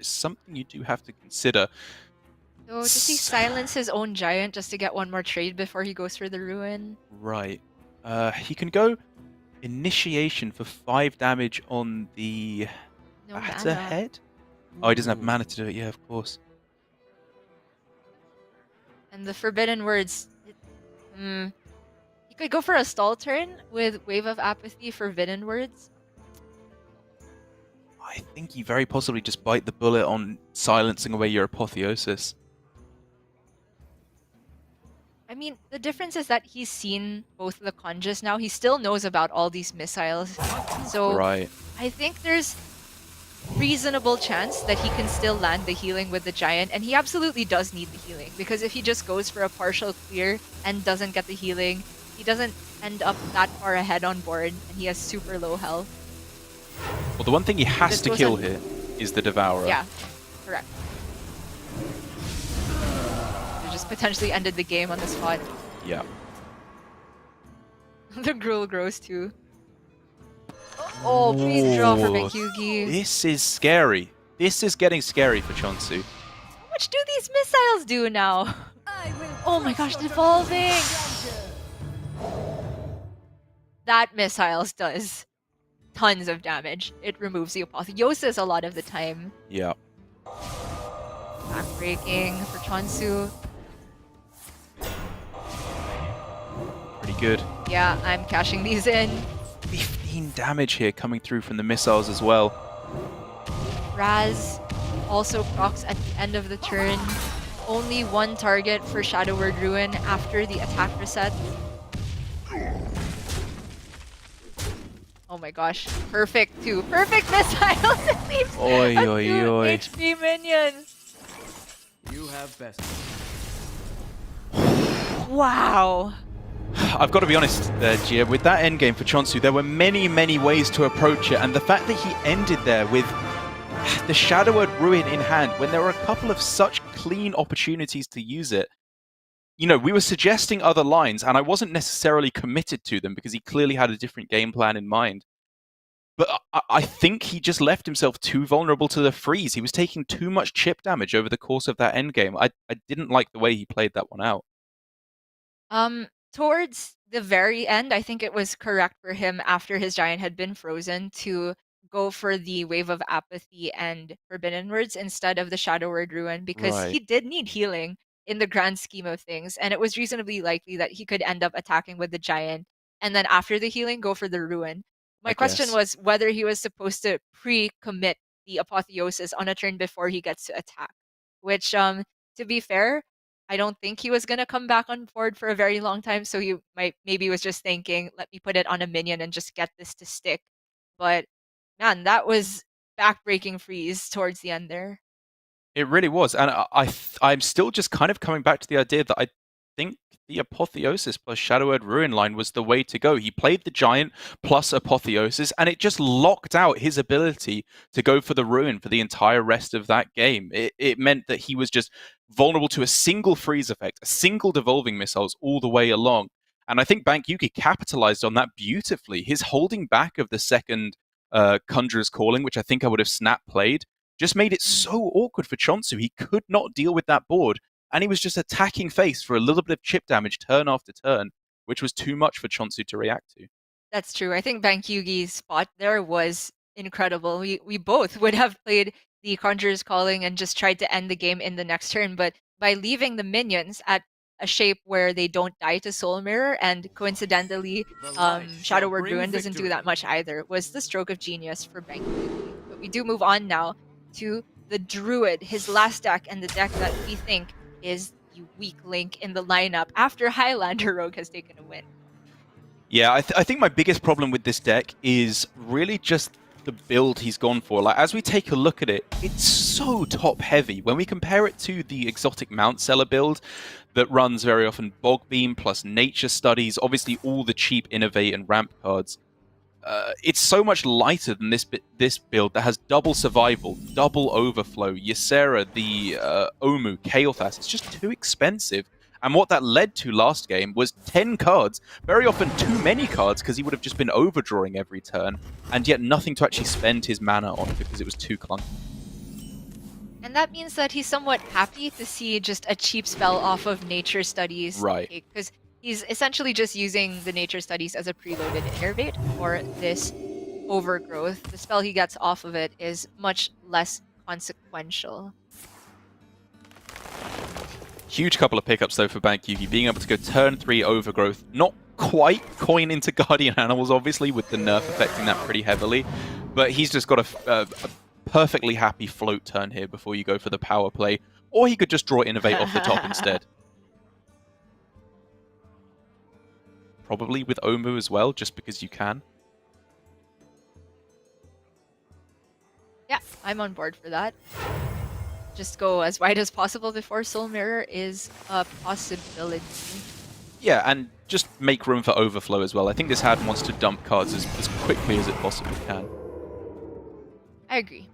something you do have to consider. So does he silence his own Giant just to get one more trade before he goes for the Ruin? Right. He can go Initiation for 5 damage on the No mana. Batterhead. Oh, he doesn't have mana to do it. Yeah, of course. And the Forbidden Words... he Could go for a stall turn with Wave of Apathy for Vidden Words. I think you very possibly just bite the bullet on silencing away your Apotheosis. I mean, the difference is that he's seen both the Conjus now. He still knows about all these missiles. So Right. I think there's reasonable chance that he can still land the healing with the Giant. And he absolutely does need the healing. Because if he just goes for a partial clear and doesn't get the healing, he doesn't end up that far ahead on board. And he has super low health. Well, the one thing he has This to goes kill on- here is the Devourer. Yeah, correct. They just potentially ended the game on the spot. Yeah. The Gruul grows too. Oh, big draw for Ooh. Bankyugi. This is scary. This is getting scary for che0nsu. How much do these missiles do now? Oh my gosh, devolving! That missiles does tons of damage. It removes the Apotheosis a lot of the time. Yeah. Backbreaking for che0nsu. Pretty good. Yeah, I'm cashing these in. 15 damage here coming through from the missiles as well. Raz also procs at the end of the turn. Only one target for Shadow Word Ruin after the attack reset. Oh my gosh. Perfect too. Perfect missiles! It leaves Oi, a oi, 2 oi. HP minion. You have best. Wow. I've got to be honest there, Gia, with that endgame for che0nsu, there were many, many ways to approach it, and the fact that he ended there with the Shadow Word Ruin in hand, when there were a couple of such clean opportunities to use it, you know, we were suggesting other lines, and I wasn't necessarily committed to them because he clearly had a different game plan in mind. But I think he just left himself too vulnerable to the freeze. He was taking too much chip damage over the course of that endgame. I didn't like the way he played that one out. Towards the very end, I think it was correct for him after his Giant had been frozen to go for the Wave of Apathy and Forbidden Words instead of the Shadow Word Ruin because Right. he did need healing in the grand scheme of things, and it was reasonably likely that he could end up attacking with the Giant and then after the healing go for the Ruin. My I question guess. was whether he was supposed to pre-commit the Apotheosis on a turn before he gets to attack, which to be fair, I don't think he was gonna come back on board for a very long time, so he maybe was just thinking, let me put it on a minion and just get this to stick. But man, that was backbreaking freeze towards the end there. It really was, and I'm still just kind of coming back to the idea that I think the Apotheosis plus Shadow Word Ruin line was the way to go. He played the Giant plus Apotheosis, and it just locked out his ability to go for the Ruin for the entire rest of that game. It meant that he was just vulnerable to a single freeze effect, a single devolving missiles all the way along. And I think Bankyugi capitalized on that beautifully. His holding back of the second Conjurer's Calling, which I think I would have snap played, just made it so awkward for che0nsu. He could not deal with that board, and he was just attacking face for a little bit of chip damage turn after turn, which was too much for che0nsu to react to. That's true. I think Bankyugi's spot there was incredible. We both would have played the Conjurer's Calling and just tried to end the game in the next turn, but by leaving the minions at a shape where they don't die to Soul Mirror, and coincidentally, Shadow Word Ruin doesn't do that much either, was the stroke of genius for Bankyugi. But we do move on now to the Druid, his last deck, and the deck that we think is the weak link in the lineup after Highlander Rogue has taken a win. Yeah, I think my biggest problem with this deck is really just the build he's gone for. Like, as we take a look at it, it's so top heavy. When we compare it to the exotic Mount Seller build that runs very often Bog Beam plus Nature Studies, obviously all the cheap Innovate and Ramp cards, it's so much lighter than this build that has double survival, double overflow, Ysera, the Omu, Kael'thas. It's just too expensive. And what that led to last game was 10 cards, very often too many cards because he would have just been overdrawing every turn, and yet nothing to actually spend his mana on because it was too clunky. And that means that he's somewhat happy to see just a cheap spell off of Nature Studies. Right. Because he's essentially just using the Nature Studies as a preloaded Innervate for this Overgrowth. The spell he gets off of it is much less consequential. Huge couple of pickups though for Bankyugi, being able to go turn 3 Overgrowth, not quite coin into Guardian Animals, obviously, with the nerf affecting that pretty heavily. But he's just got a perfectly happy float turn here before you go for the power play. Or he could just draw Innovate off the top instead. Probably with Omu as well, just because you can. Yeah, I'm on board for that. Just go as wide as possible before Soul Mirror is a possibility. Yeah, and just make room for overflow as well. I think this hand wants to dump cards as quickly as it possibly can. I agree.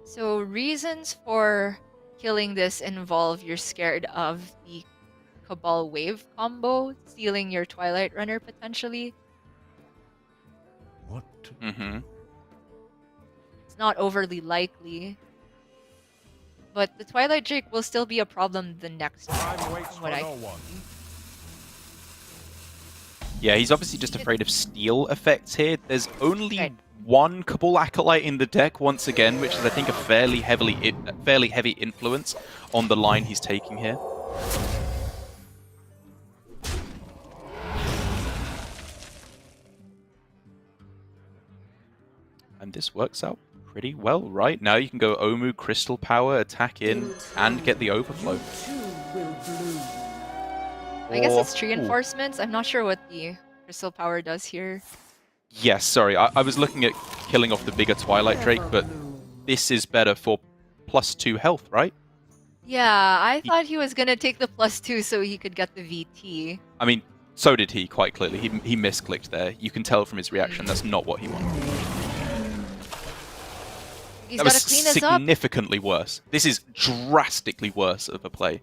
So reasons for killing this involve you're scared of the Cabal Wave combo, stealing your Twilight Runner potentially. What? Mm-hmm. It's not overly likely. But the Twilight Drake will still be a problem the next time, Time waits from for what I no can one. see. Yeah, he's obviously just afraid of steal effects here. There's only Right. one Cabal Acolyte in the deck once again, which is, I think, a fairly heavy influence on the line he's taking here. And this works out pretty well, right? Now you can go Omu, Crystal Power, attack in, and get the overflow. I guess it's Or- tree ooh. enforcements. I'm not sure what the Crystal Power does here. Yes, sorry. I was looking at killing off the bigger Twilight Drake, but this is better for +2 health, right? Yeah, I thought he was gonna take the +2 so he could get the VT. I mean, so did he, quite clearly. He misclicked there. You can tell from his reaction that's not what he wanted. He's That gotta was clean this up. significantly worse. This is drastically worse of a play.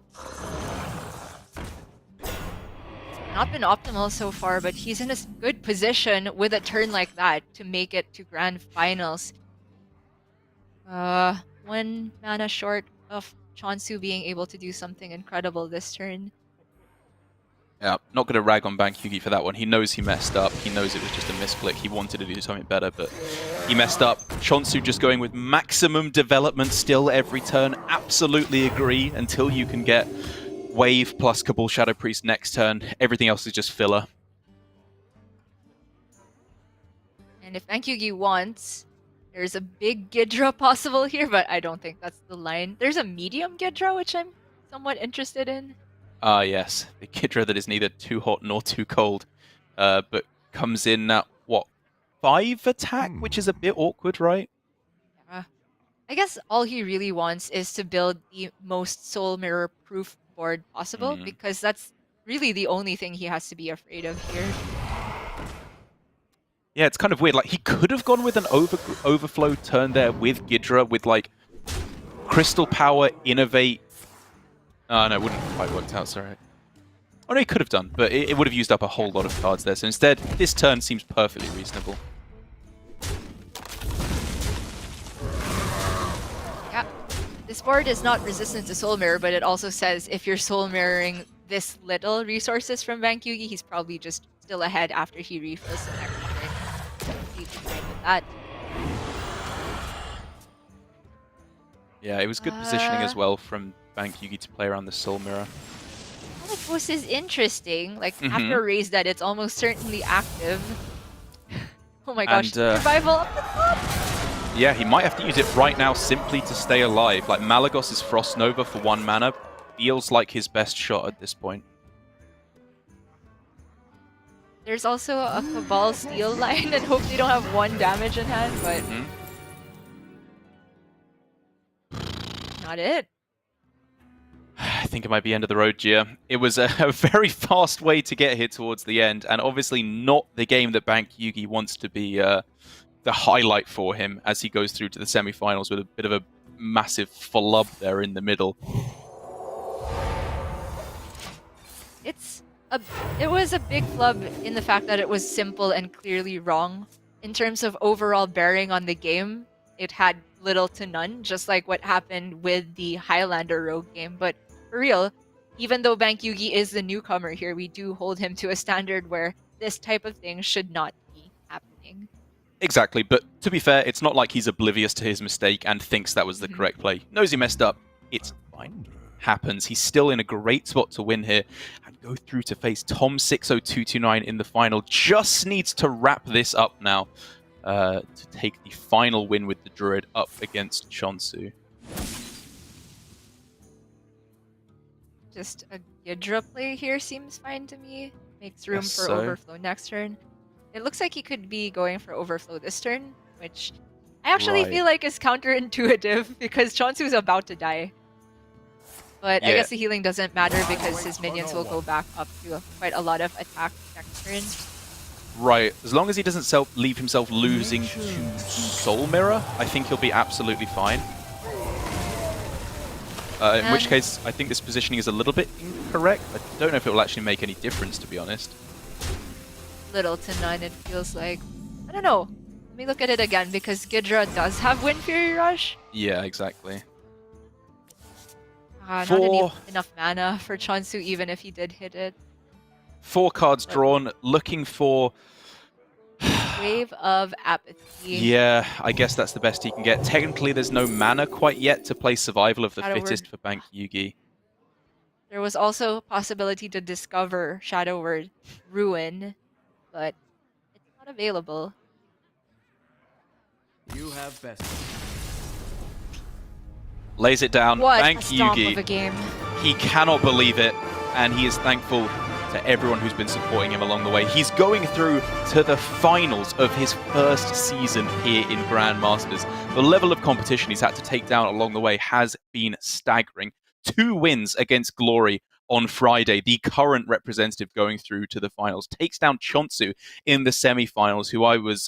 Not been optimal so far, but he's in a good position with a turn like that to make it to grand finals. 1 mana short of che0nsu being able to do something incredible this turn. Yeah, not going to rag on Bankyugi for that one. He knows he messed up. He knows it was just a misclick. He wanted to do something better, but he messed up. che0nsu just going with maximum development still every turn. Absolutely agree until you can get Wave plus Cabal Shadow Priest next turn. Everything else is just filler. And if Bankyugi wants, there's a big Gidra possible here, but I don't think that's the line. There's a medium Gidra, which I'm somewhat interested in. Ah, yes. The Kidra that is neither too hot nor too cold, but comes in at, what, 5 attack, which is a bit awkward, right? Yeah. I guess all he really wants is to build the most Soul Mirror proof board possible, because that's really the only thing he has to be afraid of here. Yeah, it's kind of weird. Like, he could have gone with an overflow turn there with Gidra, with, like, Crystal Power, Innovate. Oh, no, it wouldn't have quite worked out, sorry. Oh, no, he could have done, but it would have used up a whole lot of cards there. So instead, this turn seems perfectly reasonable. Yeah. This board is not resistant to Soul Mirror, but it also says if you're Soul Mirroring this little resources from Bankyugi, he's probably just still ahead after he refills the next turn. Completely fine with that. Yeah, it was good positioning as well from Bankyugi to play around the Soul Mirror. This is interesting. Like, after a raise that it's almost certainly active. Oh my gosh, And, survival up the top! Yeah, he might have to use it right now simply to stay alive. Like, Malagos' Frost Nova for 1 mana feels like his best shot at this point. There's also a Cabal Steel line and hope they don't have 1 damage in hand, but... Not it. I think it might be end of the road, Gia. It was a very fast way to get here towards the end, and obviously not the game that Bankyugi wants to be the highlight for him as he goes through to the semifinals with a bit of a massive flub there in the middle. It was a big flub in the fact that it was simple and clearly wrong. In terms of overall bearing on the game, it had little to none, just like what happened with the Highlander Rogue game. But for real, even though Bankyugi is the newcomer here, we do hold him to a standard where this type of thing should not be happening. Exactly, but to be fair, it's not like he's oblivious to his mistake and thinks that was the correct play. Knows he messed up. It's fine. happens. He's still in a great spot to win here and go through to face che0nsu in the final. Just needs to wrap this up now to take the final win with the Druid up against che0nsu. Just a Ghidra play here seems fine to me. Makes room Guess for so. Overflow next turn. It looks like he could be going for Overflow this turn, which I actually Right. feel like is counterintuitive because che0nsu is about to die. But I Yeah. guess the healing doesn't matter because his minions will go back up to quite a lot of attack next turn. Right, as long as he doesn't leave himself losing to Soul Mirror, I think he'll be absolutely fine. In which case, I think this positioning is a little bit incorrect. I don't know if it will actually make any difference, to be honest. Little to none, it feels like. I don't know. Let me look at it again because Ghidra does have Wind Fury Rush. Yeah, exactly. Not enough mana for che0nsu even if he did hit it. 4 cards drawn, looking for... Wave of Apathy. Yeah, I guess that's the best he can get. Technically, there's no mana quite yet to play Survival of the Shadow Fittest Word. for Bankyugi. There was also a possibility to discover Shadow Word Ruin, but it's not available. You have best. Lays it down. What a stomp of a Bankyugi. game. He cannot believe it, and he is thankful to everyone who's been supporting him along the way. He's going through to the finals of his first season here in Grandmasters. The level of competition he's had to take down along the way has been staggering. 2 wins against Glory on Friday, the current representative going through to the finals. Takes down che0nsu in the semifinals, who I was,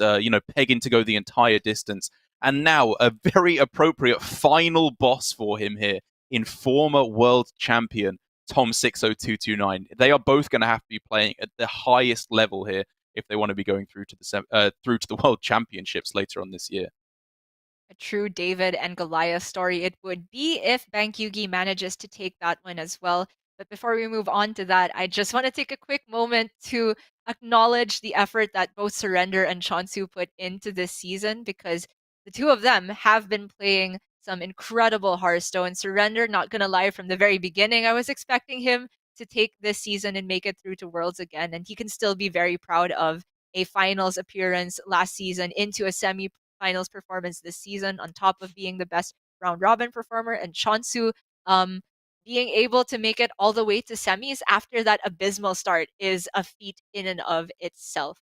pegging to go the entire distance. And now a very appropriate final boss for him here in former world champion che0nsu. They are both going to have to be playing at the highest level here if they want to be going through to the World Championships later on this year. A true David and Goliath story it would be if Bankyugi manages to take that one as well. But before we move on to that, I just want to take a quick moment to acknowledge the effort that both Surrender and che0nsu put into this season because the two of them have been playing some incredible Hearthstone. Surrender, not gonna lie, from the very beginning, I was expecting him to take this season and make it through to Worlds again, and he can still be very proud of a finals appearance last season into a semi-finals performance this season, on top of being the best round-robin performer, and che0nsu being able to make it all the way to semis after that abysmal start is a feat in and of itself.